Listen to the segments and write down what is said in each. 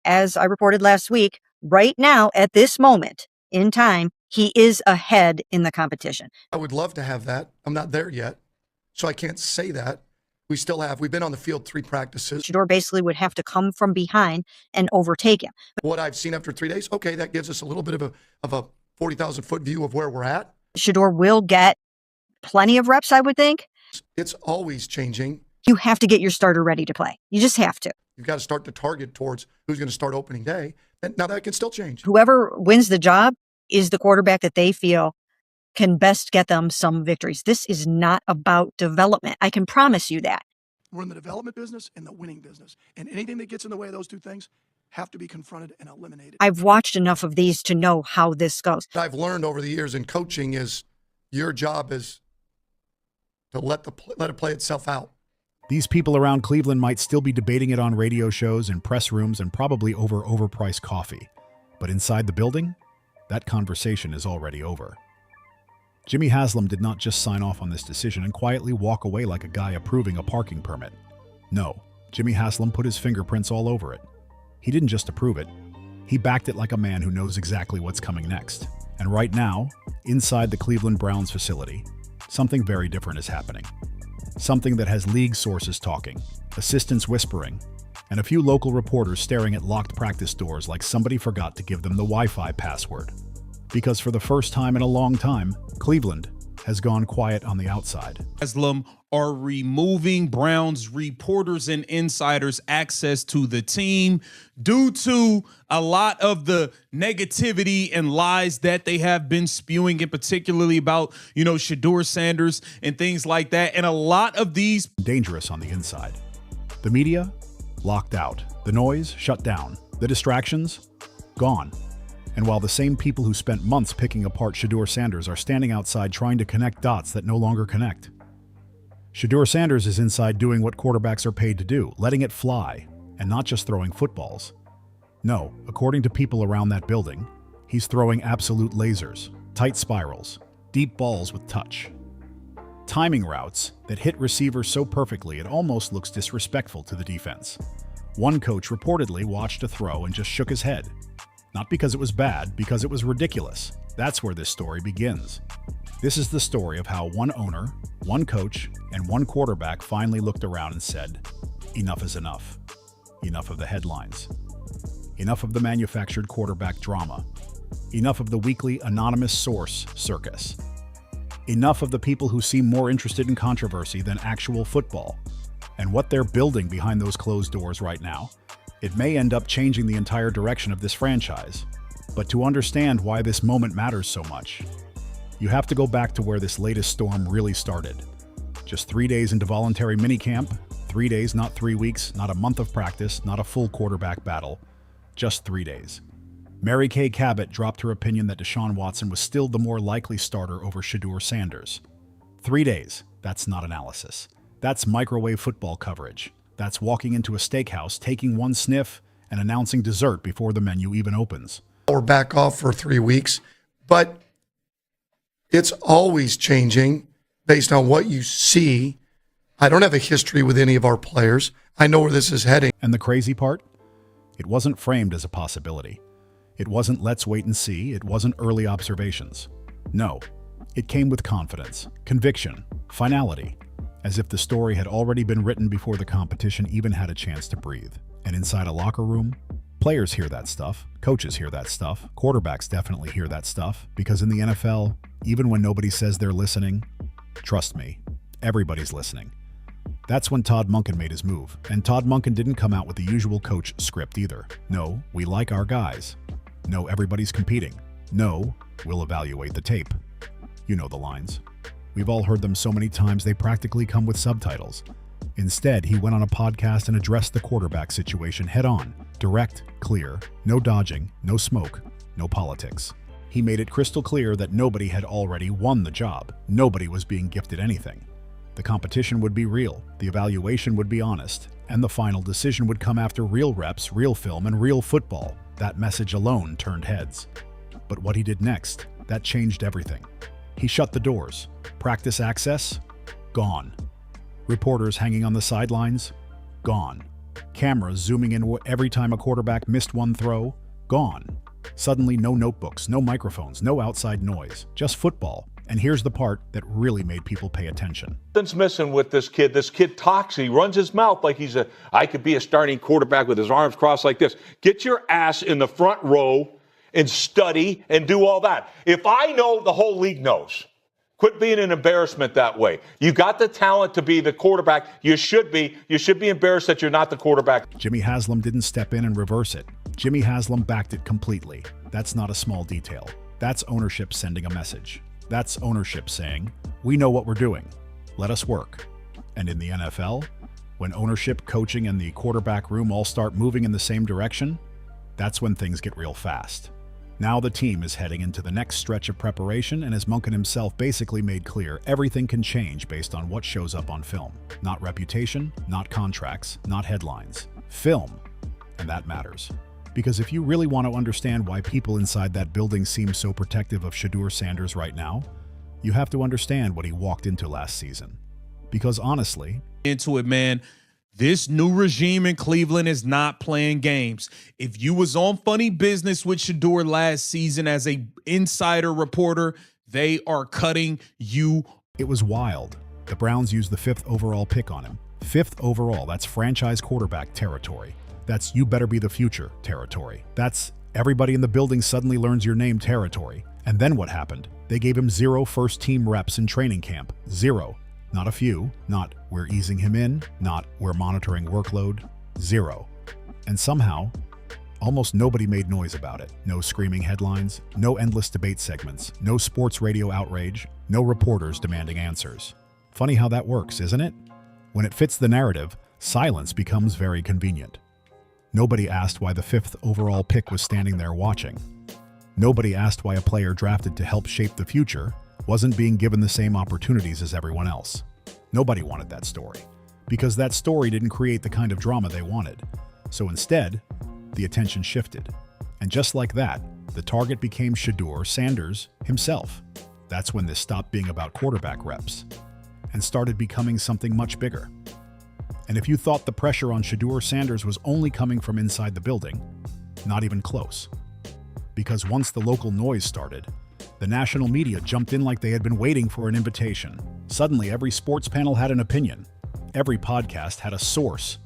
as I reported last week, right now, at this moment in time, he is ahead in the competition. I would love to have that. I'm not there yet, so I can't say that. We've been on the field 3 practices. Shedeur basically would have to come from behind and overtake him. What I've seen after 3 days, okay, that gives us a little bit of a 40,000-foot view of where we're at. Shedeur will get plenty of reps, I would think. It's always changing. You have to get your starter ready to play. You just have to. You've got to start to target towards who's going to start opening day. And now that can still change. Whoever wins the job is the quarterback that they feel can best get them some victories. This is not about development. I can promise you that. We're in the development business and the winning business. And anything that gets in the way of those two things have to be confronted and eliminated. I've watched enough of these to know how this goes. What I've learned over the years in coaching is your job is to let it play itself out. These people around Cleveland might still be debating it on radio shows and press rooms and probably over overpriced coffee. But inside the building, that conversation is already over. Jimmy Haslam did not just sign off on this decision and quietly walk away like a guy approving a parking permit. No, Jimmy Haslam put his fingerprints all over it. He didn't just approve it, he backed it like a man who knows exactly what's coming next. And right now, inside the Cleveland Browns facility, something very different is happening. Something that has league sources talking, assistants whispering, and a few local reporters staring at locked practice doors like somebody forgot to give them the Wi-Fi password. Because for the first time in a long time, Cleveland has gone quiet on the outside. Haslam are removing Browns reporters and insiders access to the team due to a lot of the negativity and lies that they have been spewing, and particularly about, Shedeur Sanders and things like that. And a lot of these dangerous on the inside. The media locked out. The noise shut down. The distractions gone. And while the same people who spent months picking apart Shedeur Sanders are standing outside trying to connect dots that no longer connect. Shedeur Sanders is inside doing what quarterbacks are paid to do, letting it fly, and not just throwing footballs. No, according to people around that building, he's throwing absolute lasers, tight spirals, deep balls with touch. Timing routes that hit receivers so perfectly it almost looks disrespectful to the defense. One coach reportedly watched a throw and just shook his head. Not because it was bad, because it was ridiculous. That's where this story begins. This is the story of how one owner, one coach, and one quarterback finally looked around and said, enough is enough. Enough of the headlines. Enough of the manufactured quarterback drama. Enough of the weekly anonymous source circus. Enough of the people who seem more interested in controversy than actual football. And what they're building behind those closed doors right now, it may end up changing the entire direction of this franchise. But to understand why this moment matters so much, you have to go back to where this latest storm really started. Just 3 days into voluntary minicamp, 3 days, not 3 weeks, not a month of practice, not a full quarterback battle, just 3 days. Mary Kay Cabot dropped her opinion that Deshaun Watson was still the more likely starter over Shedeur Sanders. 3 days, that's not analysis. That's microwave football coverage. That's walking into a steakhouse, taking one sniff, and announcing dessert before the menu even opens. We're back off for 3 weeks, but it's always changing based on what you see. I don't have a history with any of our players. I know where this is heading. And the crazy part? It wasn't framed as a possibility. It wasn't let's wait and see. It wasn't early observations. No, it came with confidence, conviction, finality, as if the story had already been written before the competition even had a chance to breathe. And inside a locker room, players hear that stuff, coaches hear that stuff, quarterbacks definitely hear that stuff, because in the NFL, even when nobody says they're listening, trust me, everybody's listening. That's when Todd Monken made his move, and Todd Monken didn't come out with the usual coach script either. No, we like our guys. No, everybody's competing. No, we'll evaluate the tape. You know the lines. We've all heard them so many times they practically come with subtitles. Instead, he went on a podcast and addressed the quarterback situation head-on. Direct, clear, no dodging, no smoke, no politics. He made it crystal clear that nobody had already won the job. Nobody was being gifted anything. The competition would be real, the evaluation would be honest, and the final decision would come after real reps, real film, and real football. That message alone turned heads. But what he did next, that changed everything. He shut the doors. Practice access? Gone. Reporters hanging on the sidelines? Gone. Cameras zooming in every time a quarterback missed one throw, gone. Suddenly, no notebooks, no microphones, no outside noise, just football. And here's the part that really made people pay attention. Something's missing with this kid. This kid talks. He runs his mouth like I could be a starting quarterback with his arms crossed like this. Get your ass in the front row and study and do all that. If I know, the whole league knows. Quit being an embarrassment that way. You got the talent to be the quarterback. You should be. You should be embarrassed that you're not the quarterback. Jimmy Haslam didn't step in and reverse it. Jimmy Haslam backed it completely. That's not a small detail. That's ownership sending a message. That's ownership saying, we know what we're doing. Let us work. And in the NFL, when ownership, coaching, and the quarterback room all start moving in the same direction, that's when things get real fast. Now the team is heading into the next stretch of preparation, and as Munkin himself basically made clear, everything can change based on what shows up on film. Not reputation, not contracts, not headlines. Film. And that matters. Because if you really want to understand why people inside that building seem so protective of Shedeur Sanders right now, you have to understand what he walked into last season. Because honestly, into it, man, this new regime in Cleveland is not playing games. If you was on Funny Business with Shedeur last season as a insider reporter, they are cutting you. It was wild. The Browns used the 5th overall pick on him. 5th overall, that's franchise quarterback territory. That's you better be the future territory. That's everybody in the building suddenly learns your name territory. And then what happened? They gave him 0 first-team reps in training camp. 0. Not a few. Not we're easing him in. Not we're monitoring workload. 0. And somehow, almost nobody made noise about it. No screaming headlines. No endless debate segments. No sports radio outrage. No reporters demanding answers. Funny how that works, isn't it? When it fits the narrative, silence becomes very convenient. Nobody asked why the 5th overall pick was standing there watching. Nobody asked why a player drafted to help shape the future wasn't being given the same opportunities as everyone else. Nobody wanted that story, because that story didn't create the kind of drama they wanted. So instead, the attention shifted. And just like that, the target became Shedeur Sanders himself. That's when this stopped being about quarterback reps and started becoming something much bigger. And if you thought the pressure on Shedeur Sanders was only coming from inside the building, not even close. Because once the local noise started, the national media jumped in like they had been waiting for an invitation. Suddenly, every sports panel had an opinion. Every podcast had a source.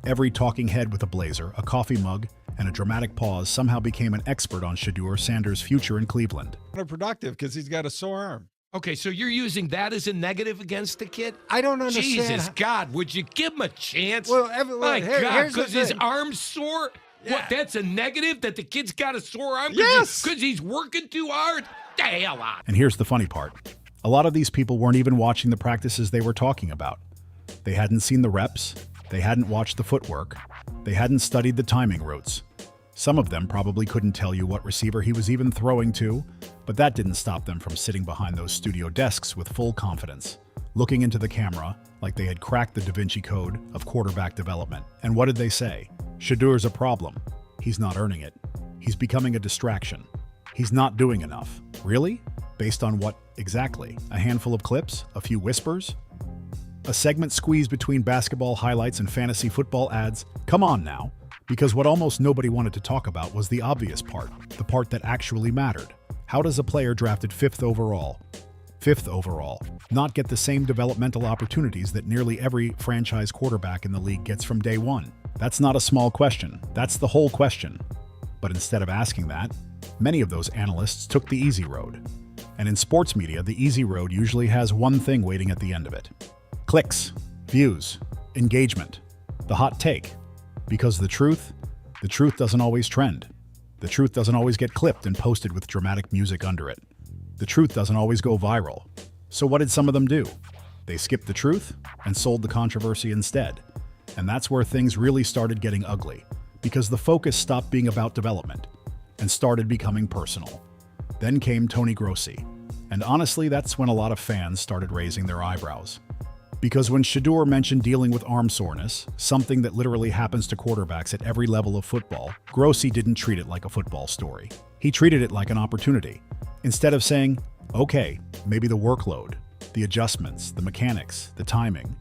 Every talking head with a blazer, a coffee mug, and a dramatic pause somehow became an expert on Shedeur Sanders' future in Cleveland. Productive because he's got a sore arm. Okay, so you're using that as a negative against the kid? I don't understand. Jesus, God, would you give him a chance? Well, My God, here's the because his thing. arm's sore? Yeah. What, that's a negative? That the kid's got a sore arm? Yes. Because he's working too hard? The hell out. And here's the funny part. A lot of these people weren't even watching the practices they were talking about. They hadn't seen the reps. They hadn't watched the footwork. They hadn't studied the timing routes. Some of them probably couldn't tell you what receiver he was even throwing to, but that didn't stop them from sitting behind those studio desks with full confidence, looking into the camera like they had cracked the Da Vinci Code of quarterback development. And what did they say? Shedeur's a problem. He's not earning it. He's becoming a distraction. He's not doing enough. Really? Based on what exactly? A handful of clips? A few whispers? A segment squeezed between basketball highlights and fantasy football ads? Come on now. Because what almost nobody wanted to talk about was the obvious part, the part that actually mattered. How does a player drafted 5th overall, not get the same developmental opportunities that nearly every franchise quarterback in the league gets from day one? That's not a small question. That's the whole question. But instead of asking that, many of those analysts took the easy road. And in sports media, the easy road usually has one thing waiting at the end of it. Clicks, views, engagement, the hot take. Because the truth doesn't always trend. The truth doesn't always get clipped and posted with dramatic music under it. The truth doesn't always go viral. So what did some of them do? They skipped the truth and sold the controversy instead. And that's where things really started getting ugly, because the focus stopped being about development and started becoming personal. Then came Tony Grossi. And honestly, that's when a lot of fans started raising their eyebrows. Because when Shedeur mentioned dealing with arm soreness, something that literally happens to quarterbacks at every level of football, Grossi didn't treat it like a football story. He treated it like an opportunity. Instead of saying, okay, maybe the workload, the adjustments, the mechanics, the timing,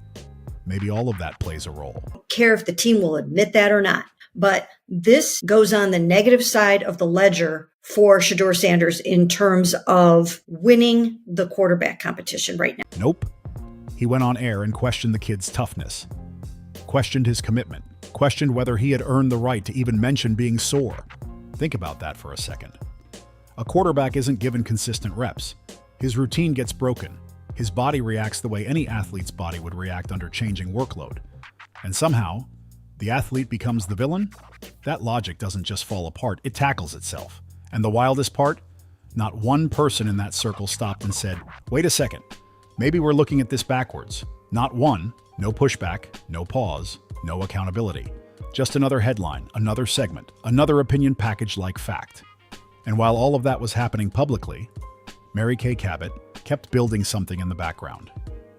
maybe all of that plays a role. Care if the team will admit that or not. But this goes on the negative side of the ledger for Shedeur Sanders in terms of winning the quarterback competition right now. Nope. He went on air and questioned the kid's toughness, questioned his commitment, questioned whether he had earned the right to even mention being sore. Think about that for a second. A quarterback isn't given consistent reps. His routine gets broken. His body reacts the way any athlete's body would react under changing workload. And somehow, the athlete becomes the villain? That logic doesn't just fall apart, it tackles itself. And the wildest part? Not one person in that circle stopped and said, wait a second, maybe we're looking at this backwards. Not one, no pushback, no pause, no accountability. Just another headline, another segment, another opinion packaged like fact. And while all of that was happening publicly, Mary Kay Cabot kept building something in the background.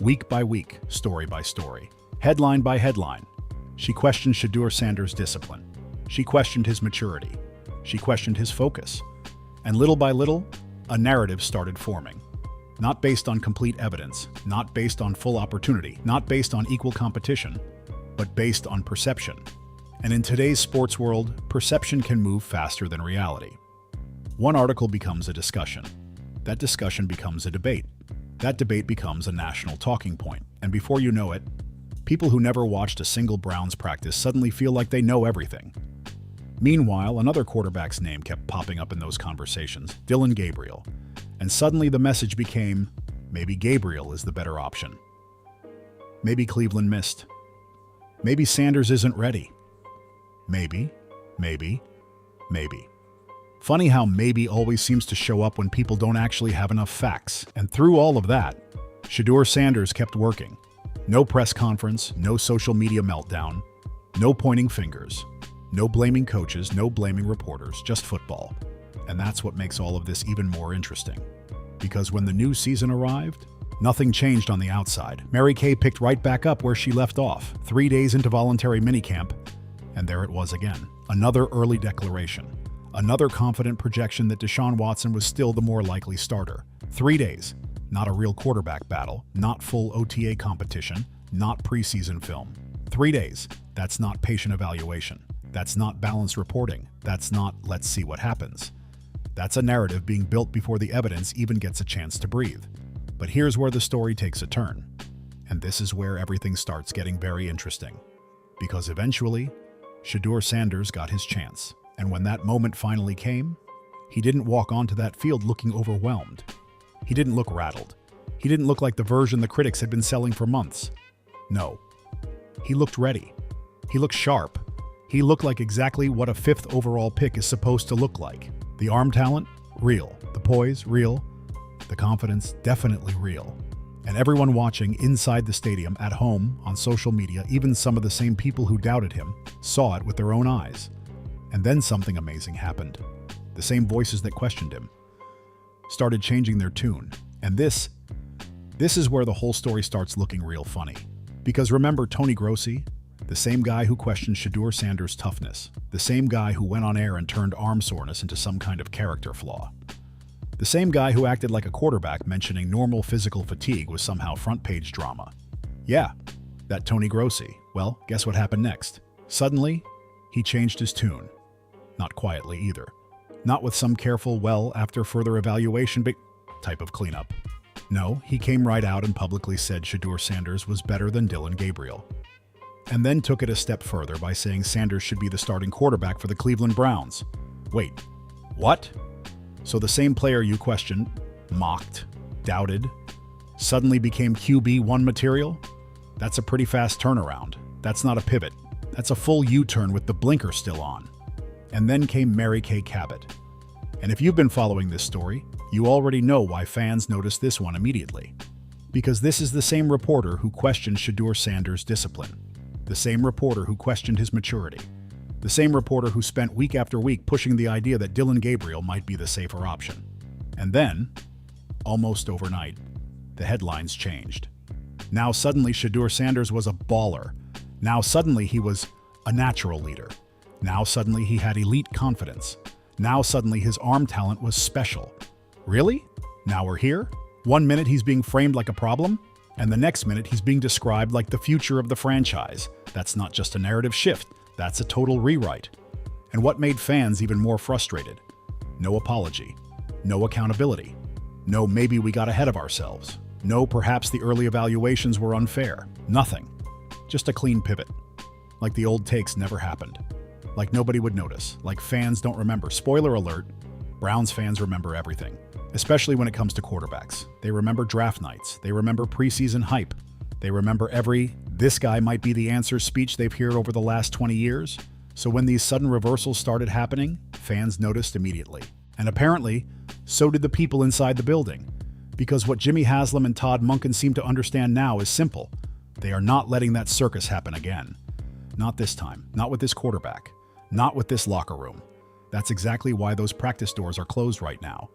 Week by week, story by story, headline by headline, she questioned Shedeur Sanders' discipline. She questioned his maturity. She questioned his focus. And little by little, a narrative started forming. Not based on complete evidence, not based on full opportunity, not based on equal competition, but based on perception. And in today's sports world, perception can move faster than reality. One article becomes a discussion. That discussion becomes a debate. That debate becomes a national talking point. And before you know it, people who never watched a single Browns practice suddenly feel like they know everything. Meanwhile, another quarterback's name kept popping up in those conversations, Dillon Gabriel. And suddenly the message became, maybe Gabriel is the better option. Maybe Cleveland missed. Maybe Sanders isn't ready. Maybe. Funny how maybe always seems to show up when people don't actually have enough facts. And through all of that, Shedeur Sanders kept working. No press conference, no social media meltdown, no pointing fingers, no blaming coaches, no blaming reporters, just football. And that's what makes all of this even more interesting. Because when the new season arrived, nothing changed on the outside. Mary Kay picked right back up where she left off, 3 days into voluntary minicamp, and there it was again. Another early declaration. Another confident projection that Deshaun Watson was still the more likely starter. 3 days. Not a real quarterback battle, not full OTA competition, not preseason film. 3 days. That's not patient evaluation. That's not balanced reporting. That's not let's see what happens. That's a narrative being built before the evidence even gets a chance to breathe. But here's where the story takes a turn. And this is where everything starts getting very interesting. Because eventually, Shedeur Sanders got his chance. And when that moment finally came, he didn't walk onto that field looking overwhelmed. He didn't look rattled. He didn't look like the version the critics had been selling for months. No. He looked ready. He looked sharp. He looked like exactly what a 5th overall pick is supposed to look like. The arm talent? Real. The poise? Real. The confidence? Definitely real. And everyone watching inside the stadium, at home, on social media, even some of the same people who doubted him, saw it with their own eyes. And then something amazing happened. The same voices that questioned him started changing their tune. And this is where the whole story starts looking real funny. Because remember Tony Grossi? The same guy who questioned Shedeur Sanders' toughness. The same guy who went on air and turned arm soreness into some kind of character flaw. The same guy who acted like a quarterback mentioning normal physical fatigue was somehow front-page drama. Yeah, that Tony Grossi. Well, guess what happened next? Suddenly, he changed his tune. Not quietly either. Not with some careful, well, after further evaluation, but type of cleanup. No, he came right out and publicly said Shedeur Sanders was better than Dillon Gabriel. And then took it a step further by saying Sanders should be the starting quarterback for the Cleveland Browns. Wait, what? So the same player you questioned, mocked, doubted, suddenly became QB1 material? That's a pretty fast turnaround. That's not a pivot. That's a full U-turn with the blinker still on. And then came Mary Kay Cabot. And if you've been following this story, you already know why fans noticed this one immediately. Because this is the same reporter who questioned Shedeur Sanders' discipline. The same reporter who questioned his maturity. The same reporter who spent week after week pushing the idea that Dillon Gabriel might be the safer option. And then, almost overnight, the headlines changed. Now suddenly Shedeur Sanders was a baller. Now suddenly he was a natural leader. Now suddenly he had elite confidence. Now suddenly his arm talent was special. Really? Now we're here? 1 minute he's being framed like a problem? And the next minute, he's being described like the future of the franchise. That's not just a narrative shift, that's a total rewrite. And what made fans even more frustrated? No apology, no accountability, no maybe we got ahead of ourselves, no perhaps the early evaluations were unfair, nothing. Just a clean pivot. Like the old takes never happened. Like nobody would notice, like fans don't remember. Spoiler alert, Browns fans remember everything, especially when it comes to quarterbacks. They remember draft nights, they remember preseason hype, they remember every "this guy might be the answer" speech they've heard over the last 20 years. So when these sudden reversals started happening, fans noticed immediately. And apparently, so did the people inside the building. Because what Jimmy Haslam and Todd Monken seem to understand now is simple. They are not letting that circus happen again. Not this time, not with this quarterback, not with this locker room. That's exactly why those practice doors are closed right now.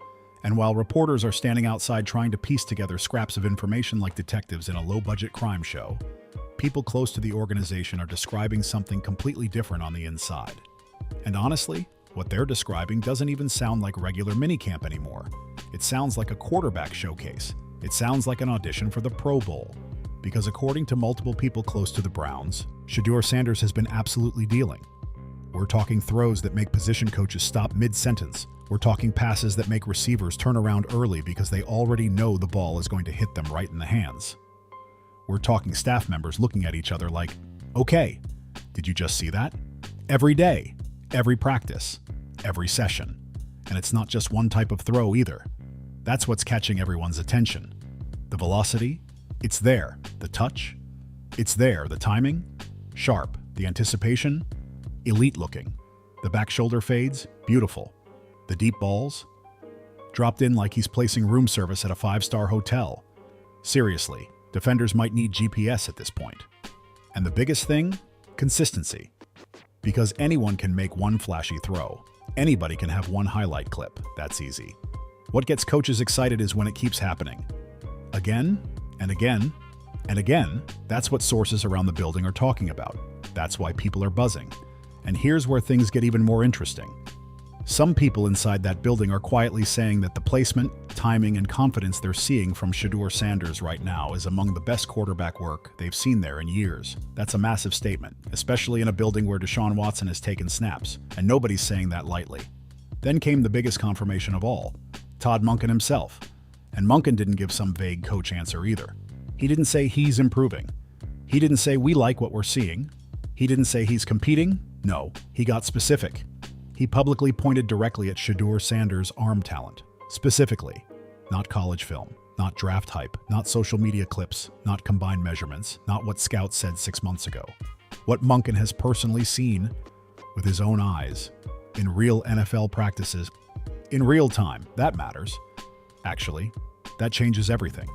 And while reporters are standing outside trying to piece together scraps of information like detectives in a low-budget crime show, people close to the organization are describing something completely different on the inside. And honestly, what they're describing doesn't even sound like regular minicamp anymore. It sounds like a quarterback showcase. It sounds like an audition for the Pro Bowl. Because according to multiple people close to the Browns, Shedeur Sanders has been absolutely dealing. We're talking throws that make position coaches stop mid-sentence. We're talking passes that make receivers turn around early because they already know the ball is going to hit them right in the hands. We're talking staff members looking at each other like, okay, did you just see that? Every day, every practice, every session. And it's not just one type of throw either. That's what's catching everyone's attention. The velocity, it's there. The touch, it's there. The timing, sharp. The anticipation, elite looking. The back shoulder fades, beautiful. The deep balls, dropped in like he's placing room service at a 5-star hotel. Seriously, defenders might need GPS at this point. And the biggest thing, consistency. Because anyone can make one flashy throw. Anybody can have one highlight clip. That's easy. What gets coaches excited is when it keeps happening. Again, and again, and again. That's what sources around the building are talking about. That's why people are buzzing. And here's where things get even more interesting. Some people inside that building are quietly saying that the placement, timing, and confidence they're seeing from Shedeur Sanders right now is among the best quarterback work they've seen there in years. That's a massive statement, especially in a building where Deshaun Watson has taken snaps, and nobody's saying that lightly. Then came the biggest confirmation of all, Todd Monken himself. And Monken didn't give some vague coach answer either. He didn't say he's improving. He didn't say we like what we're seeing. He didn't say he's competing. No, he got specific. He publicly pointed directly at Shedeur Sanders' arm talent. Specifically, not college film, not draft hype, not social media clips, not combined measurements, not what scouts said 6 months ago. What Monken has personally seen with his own eyes, in real NFL practices, in real time. That matters. Actually, that changes everything.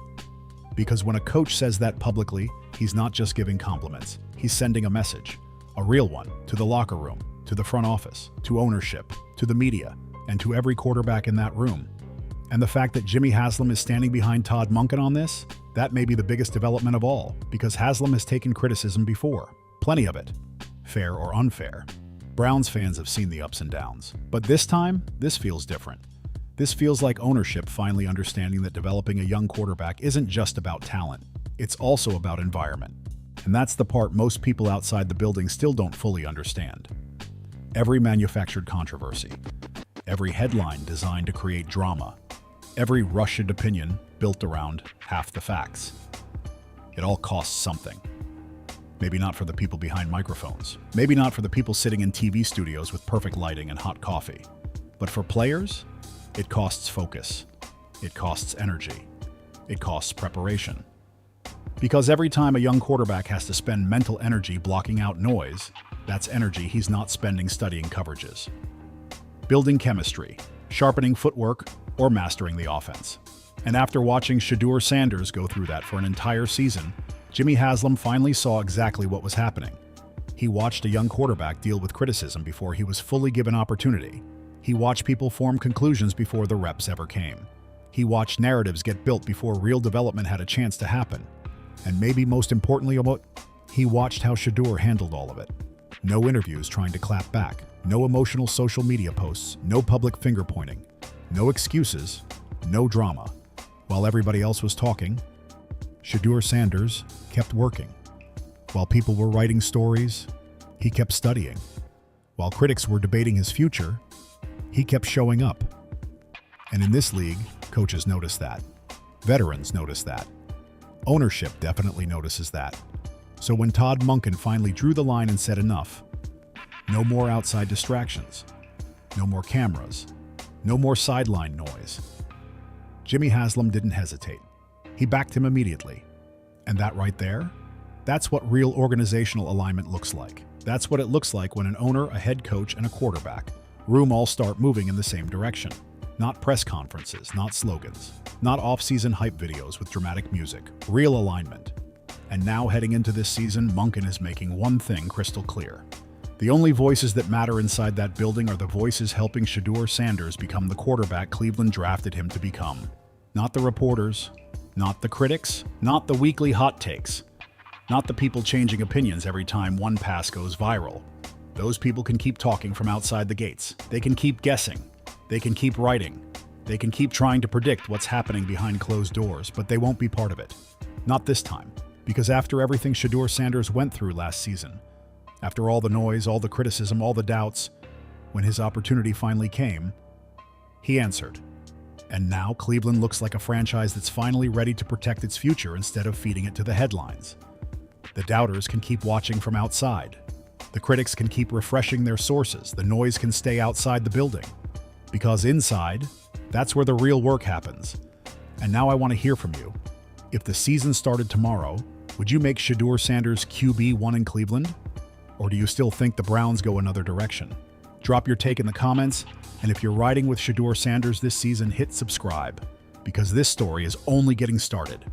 Because when a coach says that publicly, he's not just giving compliments. He's sending a message, a real one, to the locker room, to the front office, to ownership, to the media, and to every quarterback in that room. And the fact that Jimmy Haslam is standing behind Todd Monken on this, that may be the biggest development of all, because Haslam has taken criticism before. Plenty of it. Fair or unfair. Browns fans have seen the ups and downs. But this time, this feels different. This feels like ownership finally understanding that developing a young quarterback isn't just about talent. It's also about environment. And that's the part most people outside the building still don't fully understand. Every manufactured controversy, every headline designed to create drama, every rushed opinion built around half the facts. It all costs something. Maybe not for the people behind microphones. Maybe not for the people sitting in TV studios with perfect lighting and hot coffee. But for players, it costs focus. It costs energy. It costs preparation. Because every time a young quarterback has to spend mental energy blocking out noise, that's energy he's not spending studying coverages, building chemistry, sharpening footwork, or mastering the offense. And after watching Shedeur Sanders go through that for an entire season, Jimmy Haslam finally saw exactly what was happening. He watched a young quarterback deal with criticism before he was fully given opportunity. He watched people form conclusions before the reps ever came. He watched narratives get built before real development had a chance to happen. And maybe most importantly, he watched how Shedeur handled all of it. No interviews trying to clap back, no emotional social media posts, no public finger pointing, no excuses, no drama. While everybody else was talking, Shedeur Sanders kept working. While people were writing stories, he kept studying. While critics were debating his future, he kept showing up. And in this league, coaches notice that. Veterans notice that. Ownership definitely notices that. So when Todd Monken finally drew the line and said enough, no more outside distractions, no more cameras, no more sideline noise, Jimmy Haslam didn't hesitate. He backed him immediately. And that right there, that's what real organizational alignment looks like. That's what it looks like when an owner, a head coach, and a quarterback room all start moving in the same direction. Not press conferences, not slogans, not off-season hype videos with dramatic music. Real alignment. And now heading into this season, Monken is making one thing crystal clear. The only voices that matter inside that building are the voices helping Shedeur Sanders become the quarterback Cleveland drafted him to become. Not the reporters, not the critics, not the weekly hot takes, not the people changing opinions every time one pass goes viral. Those people can keep talking from outside the gates. They can keep guessing. They can keep writing. They can keep trying to predict what's happening behind closed doors, but they won't be part of it. Not this time. Because after everything Shedeur Sanders went through last season, after all the noise, all the criticism, all the doubts, when his opportunity finally came, he answered. And now Cleveland looks like a franchise that's finally ready to protect its future instead of feeding it to the headlines. The doubters can keep watching from outside. The critics can keep refreshing their sources. The noise can stay outside the building. Because inside, that's where the real work happens. And now I want to hear from you. If the season started tomorrow, would you make Shedeur Sanders QB1 in Cleveland? Or do you still think the Browns go another direction? Drop your take in the comments, and if you're riding with Shedeur Sanders this season, hit subscribe, because this story is only getting started.